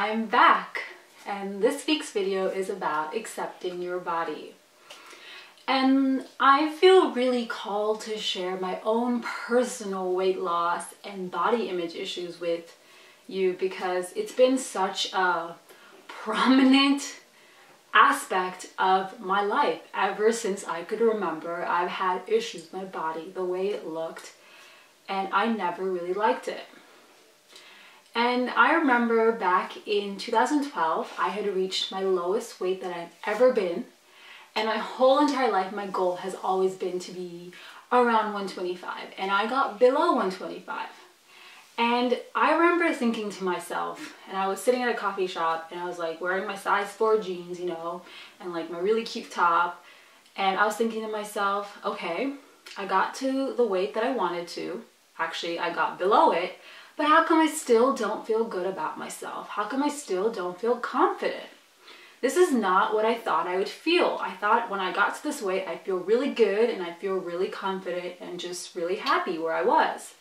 I'm back, and this week's video is about accepting your body. And I feel really called to share my own personal weight loss and body image issues with you because it's been such a prominent aspect of my life ever since I could remember. I've had issues with my body, the way it looked, and I never really liked it. And I remember back in 2012, I had reached my lowest weight that I've ever been. And my whole entire life, my goal has always been to be around 125. And I got below 125. And I remember thinking to myself, and I was sitting at a coffee shop and I was like wearing my size 4 jeans, you know, and like my really cute top. And I was thinking to myself, okay, I got to the weight that I wanted to. Actually, I got below it. But how come I still don't feel good about myself? How come I still don't feel confident? This is not what I thought I would feel. I thought when I got to this weight, I'd feel really good and I'd feel really confident and just really happy where I was.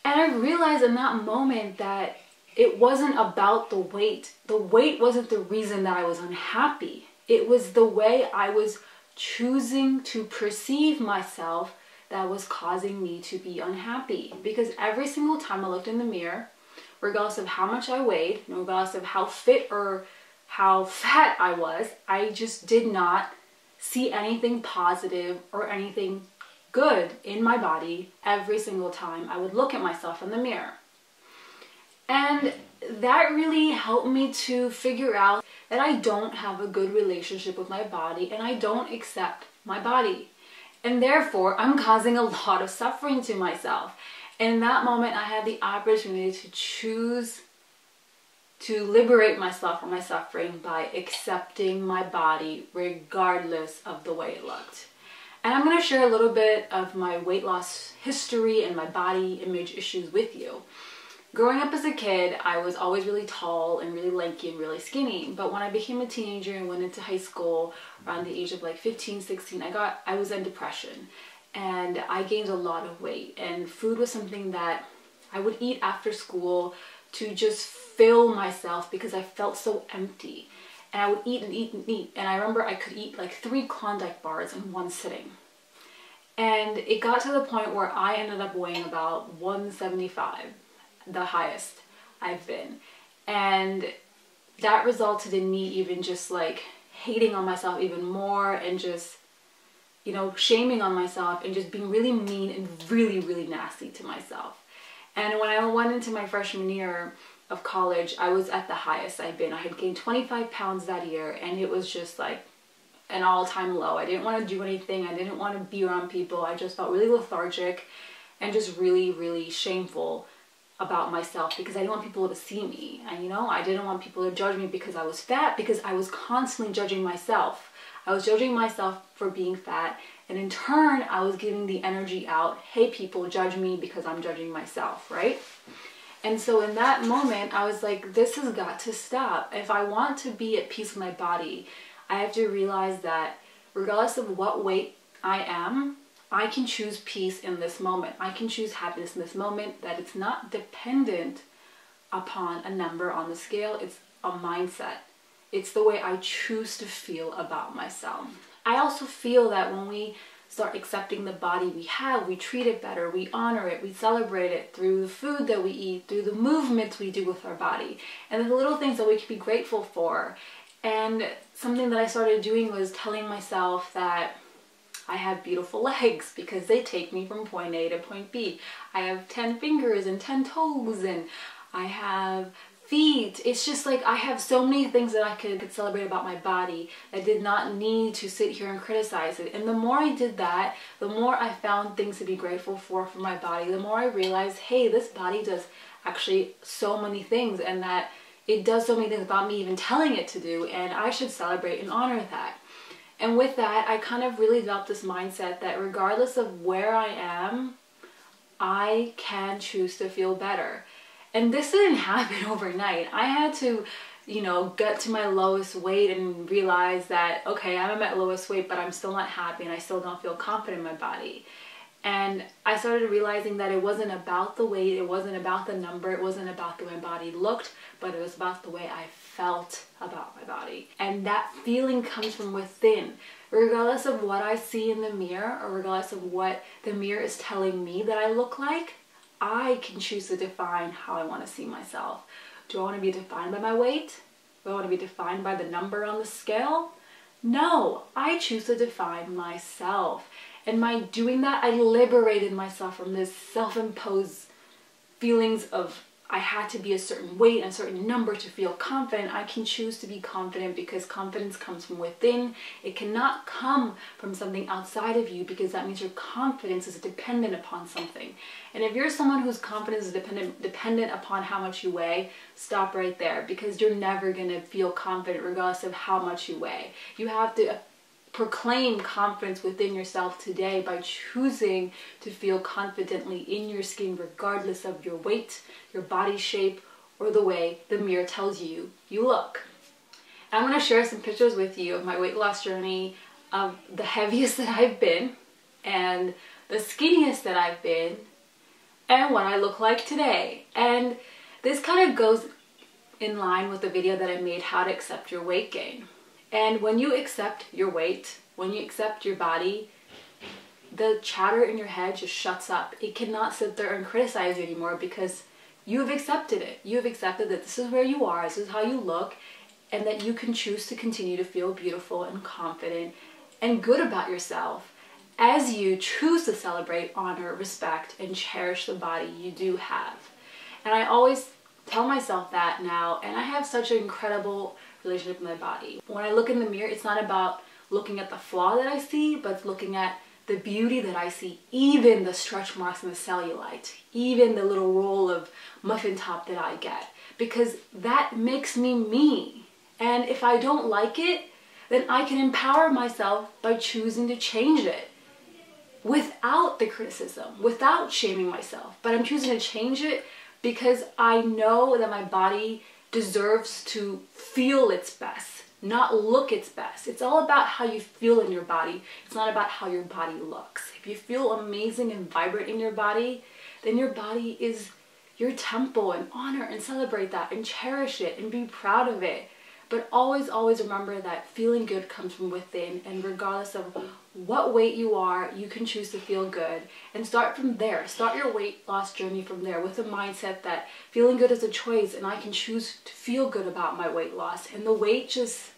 And I realized in that moment that it wasn't about the weight. The weight wasn't the reason that I was unhappy. It was the way I was choosing to perceive myself that was causing me to be unhappy. Because every single time I looked in the mirror, regardless of how much I weighed, regardless of how fit or how fat I was, I just did not see anything positive or anything good in my body every single time I would look at myself in the mirror. And that really helped me to figure out that I don't have a good relationship with my body and I don't accept my body. And therefore, I'm causing a lot of suffering to myself. And in that moment, I had the opportunity to choose to liberate myself from my suffering by accepting my body regardless of the way it looked. And I'm going to share a little bit of my weight loss history and my body image issues with you. Growing up as a kid, I was always really tall and really lanky and really skinny. But when I became a teenager and went into high school around the age of like 15, 16, I was in depression and I gained a lot of weight. And food was something that I would eat after school to just fill myself because I felt so empty. And I would eat and eat and eat. And I remember I could eat like 3 Klondike bars in one sitting. And it got to the point where I ended up weighing about 175. The highest I've been. And that resulted in me even just like hating on myself even more and just, you know, shaming on myself and just being really mean and really, really nasty to myself. And when I went into my freshman year of college, I was at the highest I've been. I had gained 25 pounds that year and it was just like an all-time low. I didn't want to do anything. I didn't want to be around people. I just felt really lethargic and just really, really shameful about myself because I didn't want people to see me. And you know, I didn't want people to judge me because I was fat, because I was constantly judging myself. I was judging myself for being fat, and in turn I was giving the energy out, hey, people judge me because I'm judging myself, right? And so in that moment I was like, this has got to stop. If I want to be at peace with my body, I have to realize that regardless of what weight I am, I can choose peace in this moment. I can choose happiness in this moment, that it's not dependent upon a number on the scale. It's a mindset. It's the way I choose to feel about myself. I also feel that when we start accepting the body we have, we treat it better, we honor it, we celebrate it through the food that we eat, through the movements we do with our body, and the little things that we can be grateful for. And something that I started doing was telling myself that I have beautiful legs because they take me from point A to point B. I have 10 fingers and 10 toes and I have feet. It's just like I have so many things that I could celebrate about my body. I did not need to sit here and criticize it. And the more I did that, the more I found things to be grateful for my body. The more I realized, hey, this body does actually so many things and that it does so many things about me even telling it to do, and I should celebrate and honor that. And with that, I kind of really developed this mindset that regardless of where I am, I can choose to feel better. And this didn't happen overnight. I had to, you know, get to my lowest weight and realize that, okay, I'm at my lowest weight, but I'm still not happy and I still don't feel confident in my body. And I started realizing that it wasn't about the weight, it wasn't about the number, it wasn't about the way my body looked, but it was about the way I felt about my body. And that feeling comes from within. Regardless of what I see in the mirror, or regardless of what the mirror is telling me that I look like, I can choose to define how I want to see myself. Do I want to be defined by my weight? Do I want to be defined by the number on the scale? No, I choose to define myself. And by doing that, I liberated myself from this self-imposed feelings of I had to be a certain weight and a certain number to feel confident. I can choose to be confident because confidence comes from within. It cannot come from something outside of you, because that means your confidence is dependent upon something. And if you're someone whose confidence is dependent upon how much you weigh, stop right there, because you're never going to feel confident regardless of how much you weigh. You have to proclaim confidence within yourself today by choosing to feel confidently in your skin regardless of your weight, your body shape, or the way the mirror tells you you look. And I'm going to share some pictures with you of my weight loss journey, of the heaviest that I've been and the skinniest that I've been and what I look like today. And this kind of goes in line with the video that I made, how to accept your weight gain. And when you accept your weight, when you accept your body, the chatter in your head just shuts up. It cannot sit there and criticize you anymore, because you have accepted it. You have accepted that this is where you are, this is how you look, and that you can choose to continue to feel beautiful and confident and good about yourself as you choose to celebrate, honor, respect, and cherish the body you do have. And I always tell myself that now, and I have such an incredible relationship with my body. When I look in the mirror, it's not about looking at the flaw that I see, but looking at the beauty that I see, even the stretch marks and the cellulite, even the little roll of muffin top that I get, because that makes me me. And if I don't like it, then I can empower myself by choosing to change it without the criticism, without shaming myself. But I'm choosing to change it because I know that my body deserves to feel its best, not look its best. It's all about how you feel in your body. It's not about how your body looks. If you feel amazing and vibrant in your body, then your body is your temple, and honor and celebrate that and cherish it and be proud of it. But always, always remember that feeling good comes from within, and regardless of what weight you are, you can choose to feel good. And start from there. Start your weight loss journey from there with a mindset that feeling good is a choice, and I can choose to feel good about my weight loss. And the weight just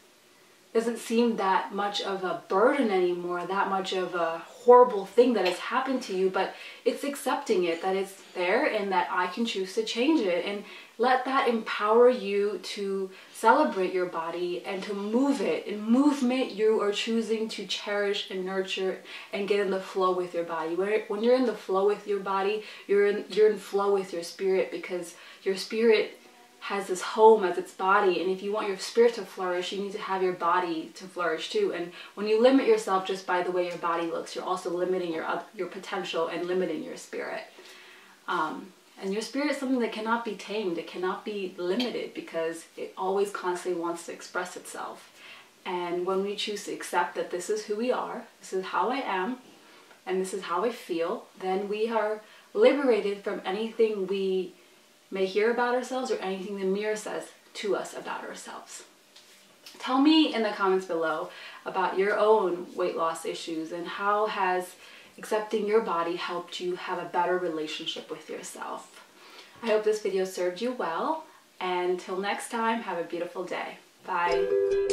doesn't seem that much of a burden anymore, that much of a horrible thing that has happened to you, but it's accepting it, that it's there and that I can choose to change it. And let that empower you to celebrate your body and to move it. In movement, you are choosing to cherish and nurture and get in the flow with your body. When you're in the flow with your body, you're in flow with your spirit, because your spirit has this home as its body, and if you want your spirit to flourish, you need to have your body to flourish too. And when you limit yourself just by the way your body looks, you're also limiting your potential and limiting your spirit. And your spirit is something that cannot be tamed, it cannot be limited, because it always constantly wants to express itself. And when we choose to accept that this is who we are, this is how I am, and this is how I feel, then we are liberated from anything we may hear about ourselves or anything the mirror says to us about ourselves. Tell me in the comments below about your own weight loss issues, and how has accepting your body helped you have a better relationship with yourself. I hope this video served you well, and until next time, have a beautiful day. Bye.